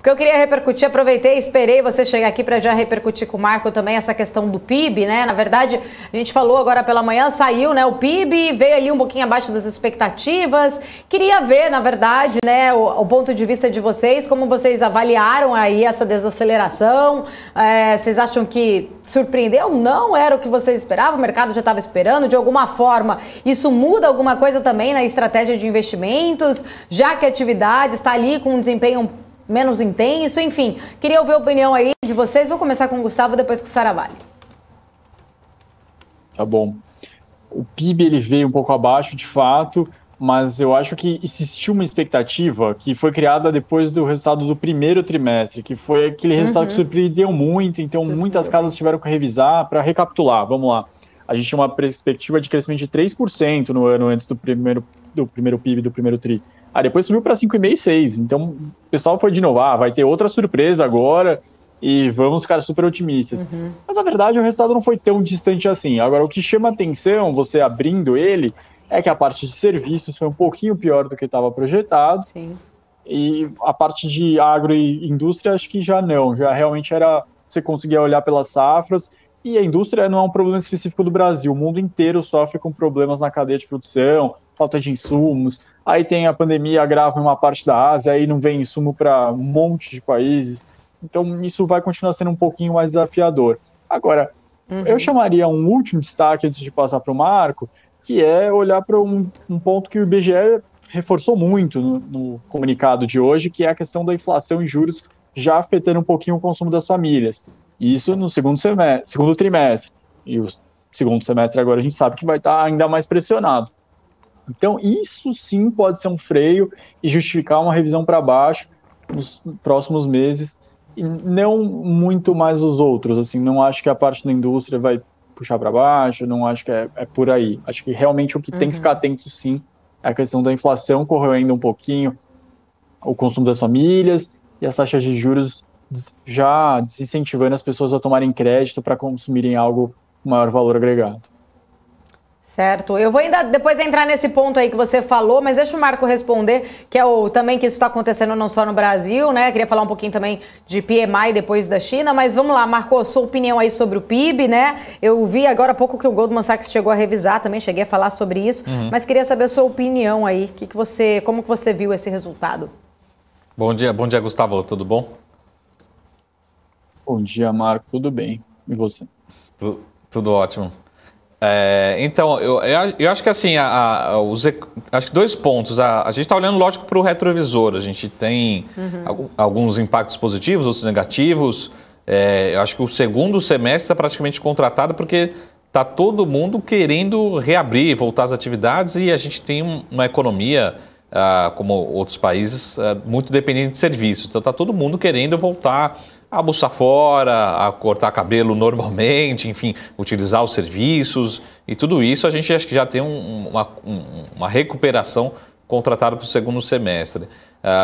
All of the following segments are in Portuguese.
Porque eu queria repercutir, aproveitei, esperei você chegar aqui para já repercutir com o Marco também essa questão do PIB, né? Na verdade, a gente falou agora pela manhã, saiu, né, o PIB, veio ali um pouquinho abaixo das expectativas. Queria ver, na verdade, né, o ponto de vista de vocês, como vocês avaliaram aí essa desaceleração. Vocês acham que surpreendeu? Não era o que vocês esperavam? O mercado já estava esperando? De alguma forma, isso muda alguma coisa também na estratégia de investimentos, já que a atividade está ali com um desempenho menos intenso, enfim. Queria ouvir a opinião aí de vocês. Vou começar com o Gustavo, depois com o Saravalli. Tá bom. O PIB ele veio um pouco abaixo, de fato, mas eu acho que existiu uma expectativa que foi criada depois do resultado do primeiro trimestre, que foi aquele resultado que surpreendeu muito, então muitas casas tiveram que revisar. Para recapitular, vamos lá. A gente tinha uma perspectiva de crescimento de 3% no ano antes do primeiro PIB do primeiro TRI. Depois subiu para 5,5%, 6%. Então, o pessoal foi de novo, vai ter outra surpresa agora e vamos ficar super otimistas. Mas, na verdade, o resultado não foi tão distante assim. Agora, o que chama atenção, você abrindo ele, é que a parte de serviços foi um pouquinho pior do que estava projetado. Sim. E a parte de agro e indústria, acho que já não. Já realmente era, você conseguia olhar pelas safras. E a indústria não é um problema específico do Brasil. O mundo inteiro sofre com problemas na cadeia de produção, falta de insumos. Aí tem a pandemia, agrava em uma parte da Ásia, aí não vem insumo para um monte de países. Então, isso vai continuar sendo um pouquinho mais desafiador. Agora, eu chamaria um último destaque antes de passar para o Marco, que é olhar para um ponto que o IBGE reforçou muito no comunicado de hoje, que é a questão da inflação e juros já afetando um pouquinho o consumo das famílias. Isso no segundo trimestre. E o segundo semestre agora a gente sabe que vai estar ainda mais pressionado. Então, isso sim pode ser um freio e justificar uma revisão para baixo nos próximos meses, e não muito mais os outros. Assim, não acho que a parte da indústria vai puxar para baixo, não acho que é por aí. Acho que realmente o que tem que ficar atento sim é a questão da inflação corroendo um pouquinho o consumo das famílias e as taxas de juros já desincentivando as pessoas a tomarem crédito para consumirem algo com maior valor agregado. Certo. Eu vou ainda depois entrar nesse ponto aí que você falou, mas deixa o Marco responder, que é também que isso está acontecendo não só no Brasil, né? Queria falar um pouquinho também de PMI depois da China, mas vamos lá, Marco, sua opinião aí sobre o PIB, né? Eu vi agora há pouco que o Goldman Sachs chegou a revisar, também cheguei a falar sobre isso, mas queria saber a sua opinião aí, como que você viu esse resultado? Bom dia, Gustavo, tudo bom? Bom dia, Marco, tudo bem? E você? Tudo ótimo. Então, eu acho que assim, acho que 2 pontos. A gente está olhando, lógico, para o retrovisor. A gente tem alguns impactos positivos, outros negativos. Eu acho que o segundo semestre está praticamente contratado porque está todo mundo querendo reabrir, voltar às atividades, e a gente tem uma economia, como outros países, muito dependente de serviços. Então está todo mundo querendo voltar a almoçar fora, a cortar cabelo normalmente, enfim, utilizar os serviços, e tudo isso a gente acho que já tem uma recuperação contratada para o segundo semestre.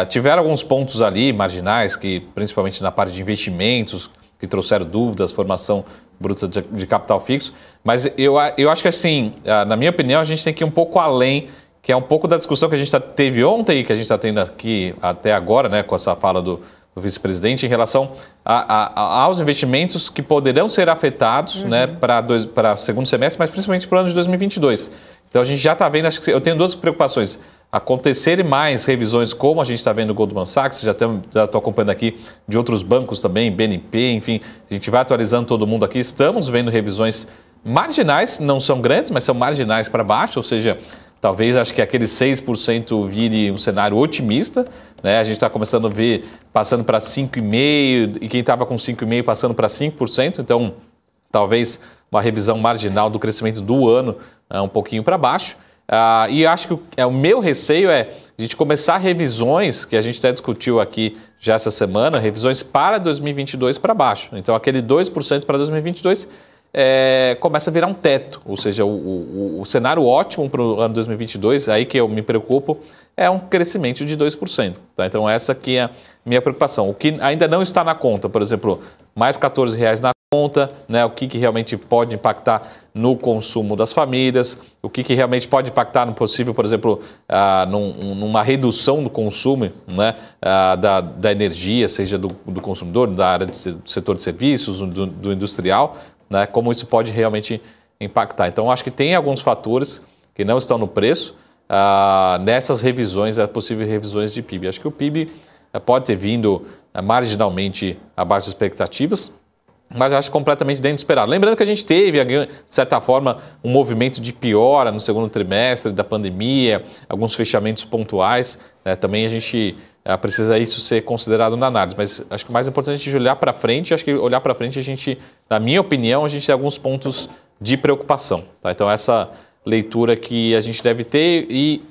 Tiveram alguns pontos ali marginais, que principalmente na parte de investimentos, que trouxeram dúvidas, formação bruta de capital fixo, mas eu acho que assim, na minha opinião, a gente tem que ir um pouco além, que é um pouco da discussão que a gente teve ontem e que a gente está tendo aqui até agora, né, com essa fala do vice-presidente em relação aos investimentos que poderão ser afetados, né, para segundo semestre, mas principalmente para o ano de 2022. Então a gente já está vendo, acho que eu tenho 2 preocupações: acontecerem mais revisões como a gente está vendo no Goldman Sachs, já estou acompanhando aqui de outros bancos também, BNP, enfim, a gente vai atualizando todo mundo aqui, estamos vendo revisões marginais, não são grandes, mas são marginais para baixo, ou seja, talvez acho que aquele 6% vire um cenário otimista, né? A gente está começando a ver passando para 5,5%, e quem estava com 5,5% passando para 5%, então talvez uma revisão marginal do crescimento do ano um pouquinho para baixo. E acho que o meu receio é a gente começar revisões, que a gente até discutiu aqui já essa semana, revisões para 2022 para baixo. Então aquele 2% para 2022 começa a virar um teto, ou seja, o cenário ótimo para o ano 2022, aí que eu me preocupo, é um crescimento de 2%. Tá? Então essa aqui é a minha preocupação. O que ainda não está na conta, por exemplo, mais R$14 na conta, né? O que realmente pode impactar no consumo das famílias, o que realmente pode impactar no possível, por exemplo, numa redução do consumo, né? Da energia, seja do consumidor, da área do setor de serviços, do industrial, né? Como isso pode realmente impactar. Então, acho que tem alguns fatores que não estão no preço nessas revisões, possíveis revisões de PIB. Acho que o PIB pode ter vindo marginalmente abaixo das expectativas, mas acho completamente dentro do esperado. Lembrando que a gente teve, de certa forma, um movimento de piora no segundo trimestre da pandemia, alguns fechamentos pontuais, né? Também a gente precisa isso ser considerado na análise, mas acho que o mais importante é a gente olhar para frente. Acho que olhar para frente, a gente, na minha opinião, a gente tem alguns pontos de preocupação. Tá? Então, essa leitura que a gente deve ter e,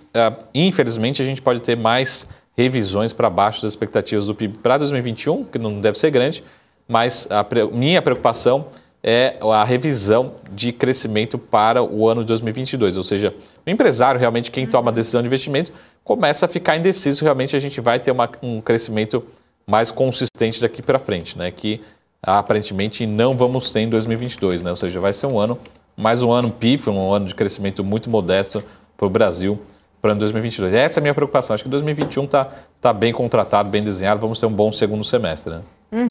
infelizmente, a gente pode ter mais revisões para baixo das expectativas do PIB para 2021, que não deve ser grande, mas a minha preocupação é a revisão de crescimento para o ano de 2022, ou seja, o empresário, realmente quem toma a decisão de investimento, começa a ficar indeciso, realmente a gente vai ter um crescimento mais consistente daqui para frente, né? Que aparentemente não vamos ter em 2022, né? Ou seja, vai ser mais um ano pífio, um ano de crescimento muito modesto para o Brasil para o ano 2022. Essa é a minha preocupação. Acho que 2021 está bem contratado, bem desenhado, vamos ter um bom segundo semestre, né?